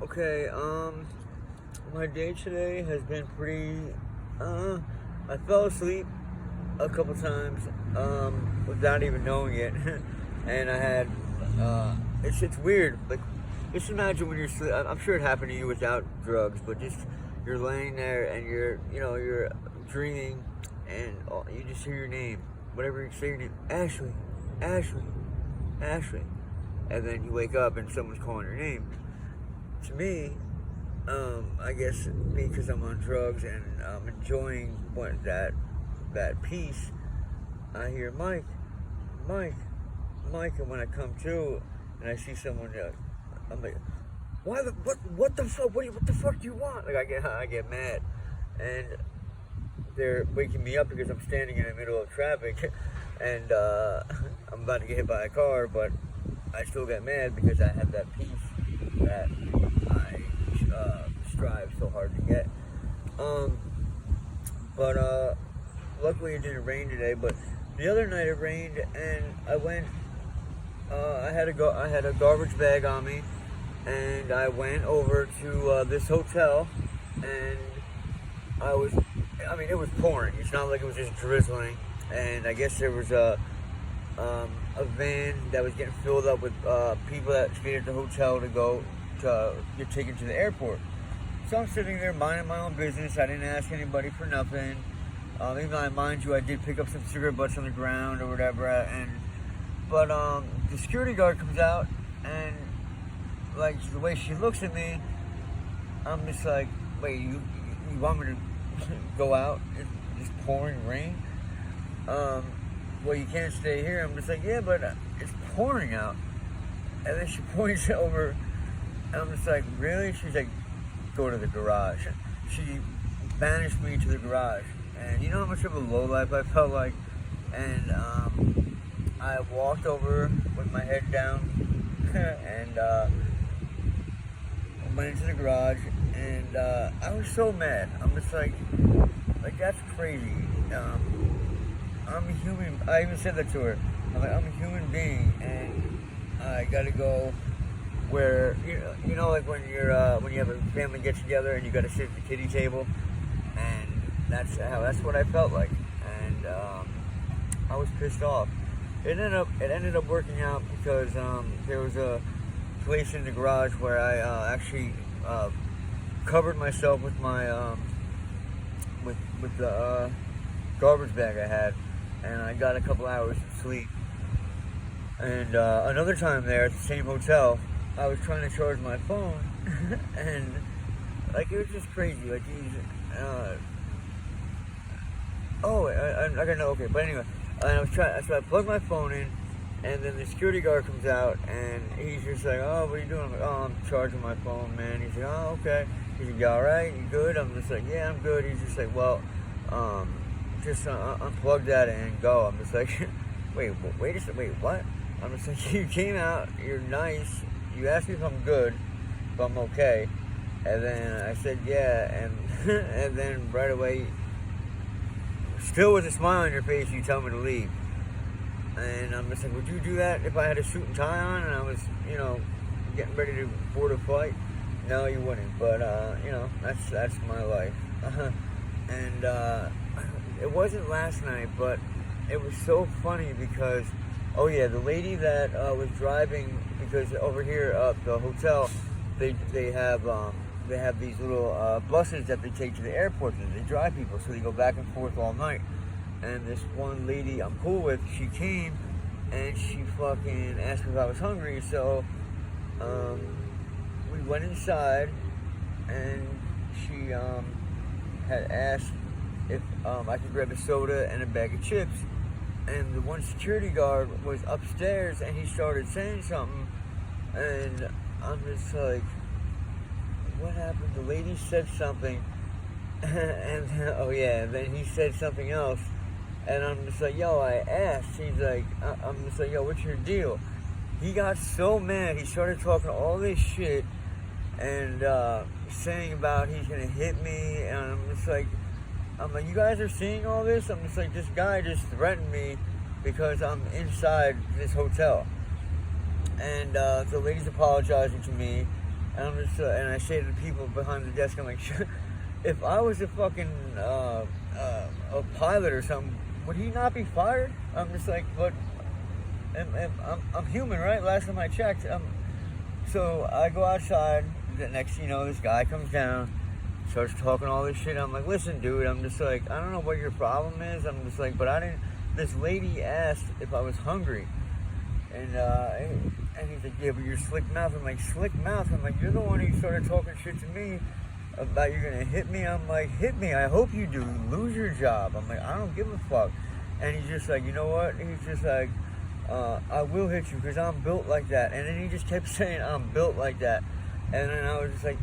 Okay, my day today has been I fell asleep a couple times, without even knowing it. And I had, it's weird. Like, just imagine when you're sleep. I'm sure it happened to you without drugs, but just, you're laying there and you're dreaming and you just hear your name. Whatever you say your name, Ashley, Ashley, Ashley. And then you wake up and someone's calling your name. To me, I guess because I'm on drugs and I'm enjoying that peace, I hear Mike, Mike, Mike, and when I come to and I see someone, I'm like, what the fuck, what the fuck do you want? Like I get mad, and they're waking me up because I'm standing in the middle of traffic, and I'm about to get hit by a car, but I still get mad because I have that peace that I strive so hard to get. But luckily it didn't rain today. But the other night it rained, and I went. I had a garbage bag on me, and I went over to this hotel, and it was pouring. It's not like it was just drizzling, and I guess there was a van that was getting filled up with people that stayed at the hotel to go to get taken to the airport. So I'm sitting there minding my own business. I didn't ask anybody for nothing. Even though, mind you, I did pick up some cigarette butts on the ground or whatever. But the security guard comes out, and like the way she looks at me, I'm just like, wait, you want me to go out? It's pouring rain. Well, you can't stay here. I'm just like, yeah, but it's pouring out. And then she points over, and I'm just like, really? She's like, go to the garage. She banished me to the garage. And you know how much of a lowlife I felt like? And I walked over with my head down and went into the garage. And I was so mad. I'm just like that's crazy. I'm a human. I even said that to her. I'm like, I'm a human being, and I gotta go where you know, like when you have a family get together and you gotta sit at the kiddie table, and that's what I felt like, and I was pissed off. It ended up working out because there was a place in the garage where I actually covered myself with my with the garbage bag I had. And I got a couple hours of sleep. And another time there at the same hotel, I was trying to charge my phone, and like it was just crazy. Like I don't know. Okay, but anyway, and so I plugged my phone in, and then the security guard comes out, and he's just like, "Oh, what are you doing?" I'm like, "Oh, I'm charging my phone, man." He's like, "Oh, okay." He's like, "You all right? You good?" I'm just like, "Yeah, I'm good." He's just like, "Well, just unplug that and go." I'm just like, wait a second, wait, what? I'm just like, you came out, you're nice, you asked me if I'm good, if I'm okay, and then I said yeah, and and then right away, still with a smile on your face, you tell me to leave. And I'm just like, would you do that if I had a suit and tie on and I was, getting ready to board a flight? No, you wouldn't, but that's my life. And it wasn't last night, but it was so funny because, oh yeah, the lady that was driving, because over here at the hotel, they have these little buses that they take to the airport and they drive people, so they go back and forth all night. And this one lady I'm cool with, she came and she fucking asked me if I was hungry, so we went inside, and she had asked if I could grab a soda and a bag of chips, and the one security guard was upstairs, and he started saying something, and I'm just like, what happened? The lady said something, and oh yeah, and then he said something else, and I'm just like, yo, I asked. He's like, I'm just like, yo, what's your deal? He got so mad, he started talking all this shit, and saying about he's gonna hit me, and I'm like, you guys are seeing all this? I'm just like, this guy just threatened me because I'm inside this hotel. And the lady's apologizing to me, And I'm just, and I say to the people behind the desk, I'm like, if I was a fucking a pilot or something, would he not be fired? I'm just like, but I'm human, right? Last time I checked. So I go outside. The next thing you know, this guy comes down, starts talking all this shit. I'm like, listen, dude. I'm just like, I don't know what your problem is. I'm just like, but I didn't. This lady asked if I was hungry, and he's like, yeah, but you're slick mouth. I'm like, slick mouth. I'm like, you're the one who started talking shit to me about you're gonna hit me. I'm like, hit me. I hope you do. Lose your job. I'm like, I don't give a fuck. And he's just like, you know what? He's just like, I will hit you because I'm built like that. And then he just kept saying, I'm built like that. And then I was just like,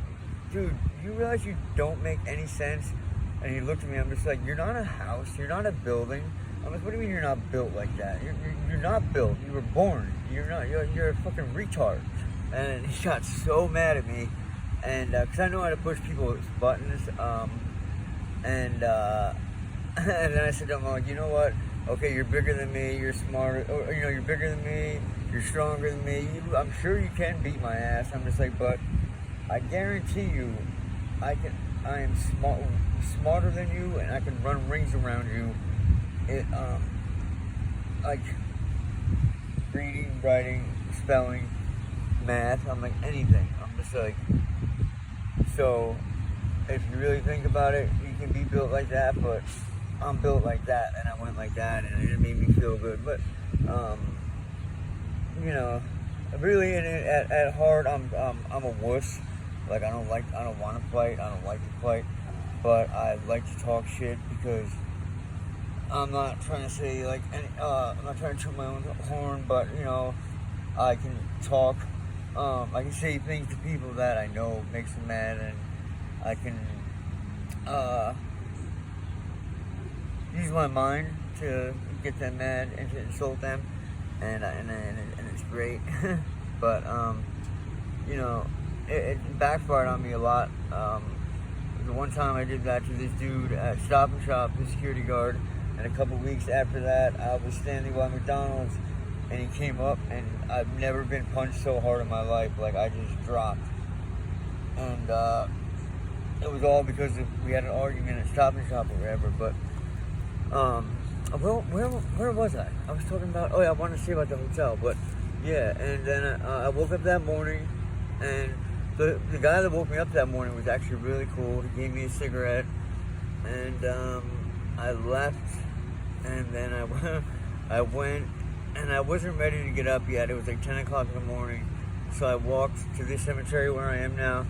dude, you realize you don't make any sense? And he looked at me. I'm just like, you're not a house. You're not a building. I'm like, what do you mean you're not built like that? You're not built. You were born. You're not. You're a fucking retard. And he got so mad at me. And because I know how to push people's buttons. And then I said to him, like, you know what? Okay, you're bigger than me, you're smarter, or, you know, you're bigger than me, you're stronger than me, I'm sure you can beat my ass. I'm just like, but I guarantee you, I am smarter than you, and I can run rings around you. Like, reading, writing, spelling, math, I'm like, anything. I'm just like, so, if you really think about it, you can be built like that, but I'm built like that, and I went like that, and it made me feel good. But, you know, really, at heart, I'm a wuss. Like, I don't want to fight. I don't like to fight, but I like to talk shit because I'm not trying to say like I'm not trying to toot my own horn, but you know, I can talk. I can say things to people that I know makes them mad, and I can use my mind to get them mad and to insult them, and it's great. But you know, it backfired on me a lot. The one time I did that to this dude at Stop and Shop, the security guard, and a couple weeks after that, I was standing by McDonald's, and he came up, and I've never been punched so hard in my life. Like, I just dropped, and it was all because we had an argument at Stop and Shop or whatever. But well, where was I? I was talking about, oh yeah, I wanted to say about the hotel, but yeah, and then I woke up that morning, and the guy that woke me up that morning was actually really cool. He gave me a cigarette, and I left, and then I went, and I wasn't ready to get up yet. It was like 10 o'clock in the morning, so I walked to this cemetery where I am now,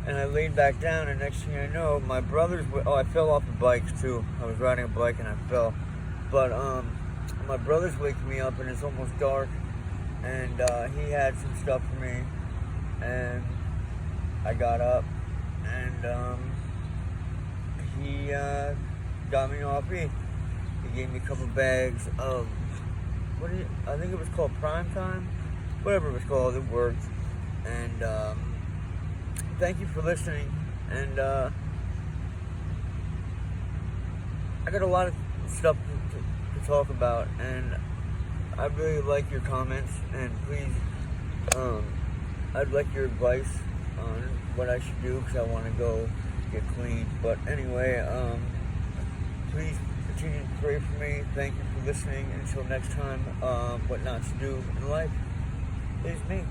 and I laid back down, and next thing I know, my brothers I fell off the bike too. I was riding a bike and I fell. But my brother's waking me up, and it's almost dark, and he had some stuff for me, and I got up, and he got me off me. He gave me a couple bags of, I think it was called Prime Time? Whatever it was called, it worked. And thank you for listening, and I got a lot of stuff to talk about, and I really like your comments, and please, I'd like your advice on what I should do, because I want to go get clean. But anyway, please continue to pray for me. Thank you for listening. Until next time, what not to do in life is me.